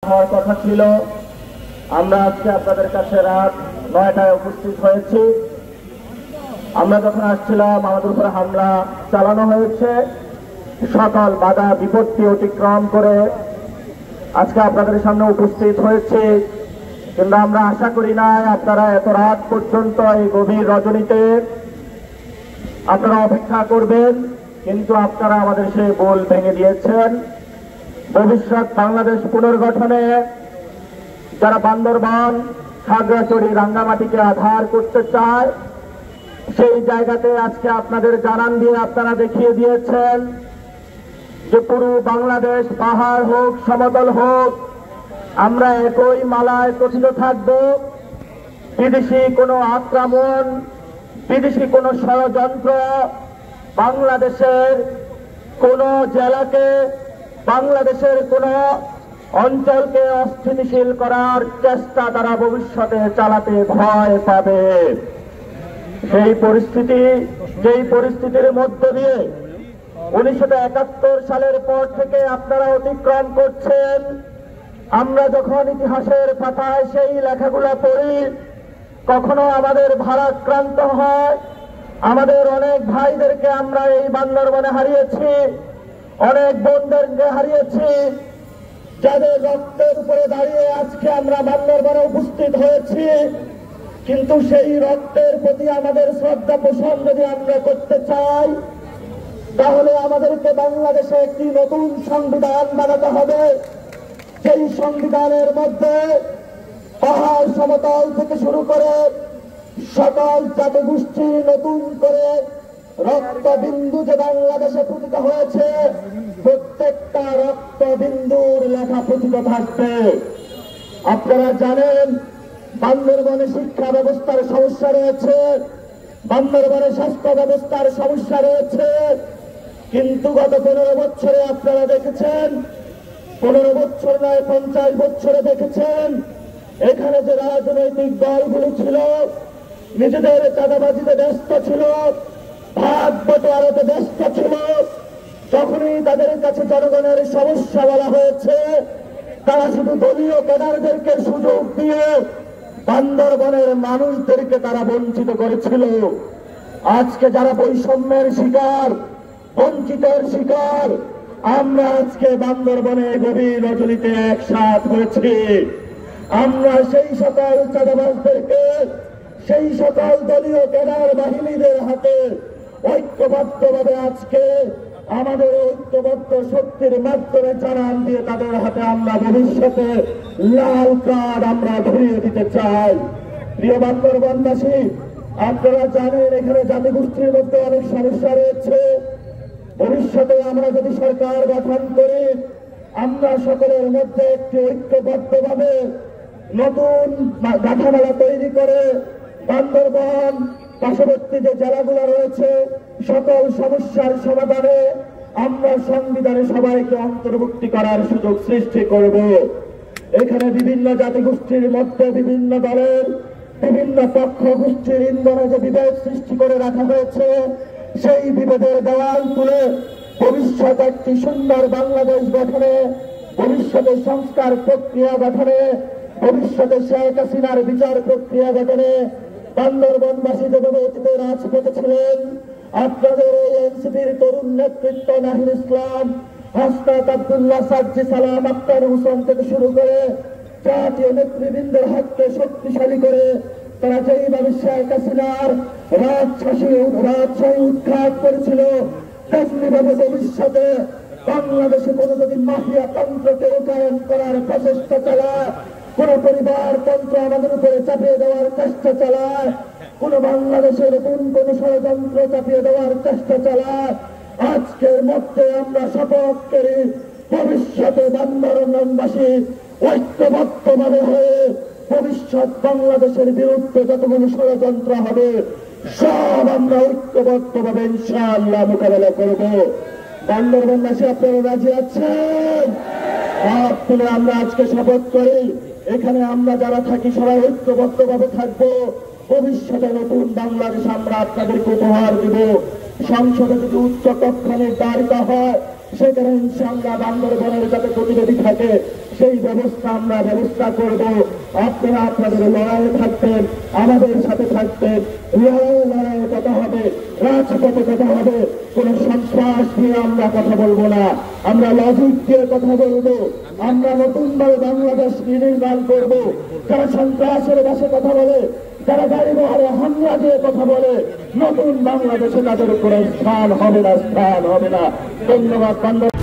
হওয়ার কথা ছিল। আমরা আজকে আপনাদের কাছে রাত ৯টায় উপস্থিত হয়েছি। আমরা যখন আসছিলাম আমাদের উপরে হামলা চালানো হয়েছে। সকল বাধা বিপত্তি অতিক্রম করে আজকে আপনাদের সামনে উপস্থিত হয়েছে, কিন্তু আমরা আশা করি নাই আপনারা এত রাত পর্যন্ত এই গভীর রজনীতে আপনারা অপেক্ষা করবেন, কিন্তু আপনারা আমাদের সেই গোল ভেঙে দিয়েছেন। ভবিষ্যৎ বাংলাদেশ পুনর্গঠনে যারা বান্দরবান, খাগড়াছড়ি, রাঙ্গামাটিকে আধার করতে চায়, সেই জায়গাতে আজকে আপনাদের জানান দিয়ে আপনারা দেখিয়ে দিয়েছেন যে পুরো বাংলাদেশ পাহাড় হোক সমতল হোক, আমরা একই মালায় কথিত থাকব। বিদেশি কোনো আক্রমণ, বিদেশি কোনো ষড়যন্ত্র বাংলাদেশের কোন জেলাকে, বাংলাদেশের কোন অঞ্চলকে অস্থিতিশীল করার চেষ্টা তারা ভবিষ্যতে চালাতে ভয় পাবে। সেই পরিস্থিতি, যেই পরিস্থিতির মধ্য দিয়ে 1971 সালের পর থেকে আপনারা অতিক্রম করছেন, আমরা যখন ইতিহাসের পাতায় সেই লেখাগুলো পড়ি, কখনো আমাদের ভারাক্রান্ত হয়। আমাদের অনেক ভাইদেরকে আমরা এই বান্দরবনে হারিয়েছি, অনেক বোনদেরকে হারিয়েছি, যাদের রক্তের উপরে দাঁড়িয়ে আজকে আমরা বান্দরবনে উপস্থিত হয়েছি। কিন্তু সেই রক্তের প্রতি আমাদের শ্রদ্ধা পোষণ যদি আমরা করতে চাই, তাহলে আমাদেরকে বাংলাদেশে একটি নতুন সংবিধান বানাতে হবে। সেই সংবিধানের মধ্যে পাহাড় সমতল থেকে শুরু করে সকল জাতিগোষ্ঠী নতুন করে রক্তবিন্দু যে বাংলাদেশে পতিত হয়েছে, প্রত্যেকটা রক্তবিন্দুর লেখা পতিত থাকবে। আপনারা জানেন বান্দরবনে শিক্ষা ব্যবস্থার সমস্যা রয়েছে, বান্দরবনে স্বাস্থ্য ব্যবস্থার সমস্যা রয়েছে, কিন্তু গত 15 বছরে আপনারা দেখেছেন, 15 বছর নয় 50 বছরে দেখেছেন, এখানে যে রাজনৈতিক দলগুলো ছিল নিজেদের চাঁদাবাজিতে ব্যস্ত ছিল, ভাগ বটোয়ারাতে ব্যস্ত ছিল। যখনই তাদের কাছে জনগণের সমস্যা বলা হয়েছে, তারা শুধু দলীয় ক্যাডারদেরকে সুযোগ দিয়ে বান্দরবনের মানুষদেরকে তারা বঞ্চিত করেছিল। আজকে যারা বৈষম্যের শিকার, বঞ্চিতের শিকার, আমরা আজকে বান্দরবনে গভীর রজনীতে একসাথ হয়েছি। আমরা সেই সকল চাঁদাবাজদেরকে, সেই সকল দলীয় ক্যাডার বাহিনীদের হাতে ঐক্যবদ্ধভাবে আজকে আমাদের ঐক্যবদ্ধ শক্তির মাধ্যমে জানান দিয়ে তাদের হাতে আমরা ভবিষ্যতে লাল কার্ড আমরা ধরিয়ে দিতে চাই। প্রিয় বান্দরবানবাসী, আপনারা জানেন এখানে জাতিগোষ্ঠীর মধ্যে অনেক সমস্যা রয়েছে। ভবিষ্যতে আমরা যদি সরকার গঠন করি, আমরা সকলের মধ্যে একটি ঐক্যবদ্ধভাবে নতুন গাঁথামালা তৈরি করে বান্দরবান পার্শ্ববর্তী যে জেলাগুলো রয়েছে সকল সমস্যার সমাধানে আমরা সংবিধানে সবাইকে অন্তর্ভুক্তি করার সুযোগ সৃষ্টি করব। এখানে বিভিন্ন জাতিগোষ্ঠীর মধ্যে বিভিন্ন দলের বিভিন্ন পক্ষ গোষ্ঠীর ইন্ধনে যে বিভেদ সৃষ্টি করে রাখা হয়েছে, সেই বিভেদের দেওয়াল তুলে ভবিষ্যৎ একটি সুন্দর বাংলাদেশ গঠনে, ভবিষ্যতে সংস্কার প্রক্রিয়া গঠনে, ভবিষ্যতে শেখ হাসিনার বিচার প্রক্রিয়া গঠনে বান্দরবনবাসী যেভাবে অতীতে রাজপথে ছিলেন, আপনাদের এই এনসিপির তরুণ নেতৃত্ব নাহিদ ইসলাম, হাসনাত আব্দুল্লাহ, সাজ্জি সালাম, আক্তার হোসেন থেকে শুরু করে জাতীয় নেতৃবৃন্দের হাতকে শক্তিশালী করে তারা যেইভাবে শেখ হাসিনার রাজশাহী উৎখাত করেছিল, তেমনিভাবে ভবিষ্যতে বাংলাদেশে কোন যদি মাফিয়া তন্ত্রকে রূপায়ণ করার প্রচেষ্টা চালায়, কোন পরিবার তন্ত্র আমাদের উপরে চাপিয়ে দেওয়ার চেষ্টা চালায়, কোন বাংলাদেশের কোন ষড়যন্ত্র চাপিয়ে দেওয়ার চেষ্টা চালায়, আজকের মধ্যে আমরা শপথ করি ভবিষ্যতে বান্দরবানবাসী ঐক্যবদ্ধভাবে হয়ে ভবিষ্যৎ বাংলাদেশের বিরুদ্ধে যতগুলো ষড়যন্ত্র হবে সব আমরা ঐক্যবদ্ধভাবে ইনশাআল্লাহ মোকাবেলা করব। বান্দরবানবাসী আপনারা রাজি আছেন? আপনারা আমরা আজকে শপথ করি, এখানে আমরা যারা থাকি সবাই ঐক্যবদ্ধভাবে থাকবো। ভবিষ্যতে নতুন বাংলাদেশ আমরা আপনাদেরকে উপহার দিব। সংসদে যদি উচ্চ কক্ষ নির্ধারিত হয়, সেখানে ইনশাআল্লাহ বান্দরবনের যাতে প্রতিনিধি থাকে সেই ব্যবস্থা করব। আপনারা আপনাদের লড়াইয়ে থাকতেন, আমাদের সাথে থাকতেন। লড়াইয়ে কথা হবে, রাজপথে কথা হবে। কোন সন্ত্রাস দিয়ে আমরা কথা বলবো না, আমরা লজিক দিয়ে কথা বলবো। আমরা নতুনভাবে বাংলাদেশ নির্মাণ করব। যারা সন্ত্রাসের ভাষায় কথা বলে, যারা গাড়ি বহরে হামলা দিয়ে কথা বলে, নতুন বাংলাদেশে তাদের উপরে স্থান হবে না। ধন্যবাদ।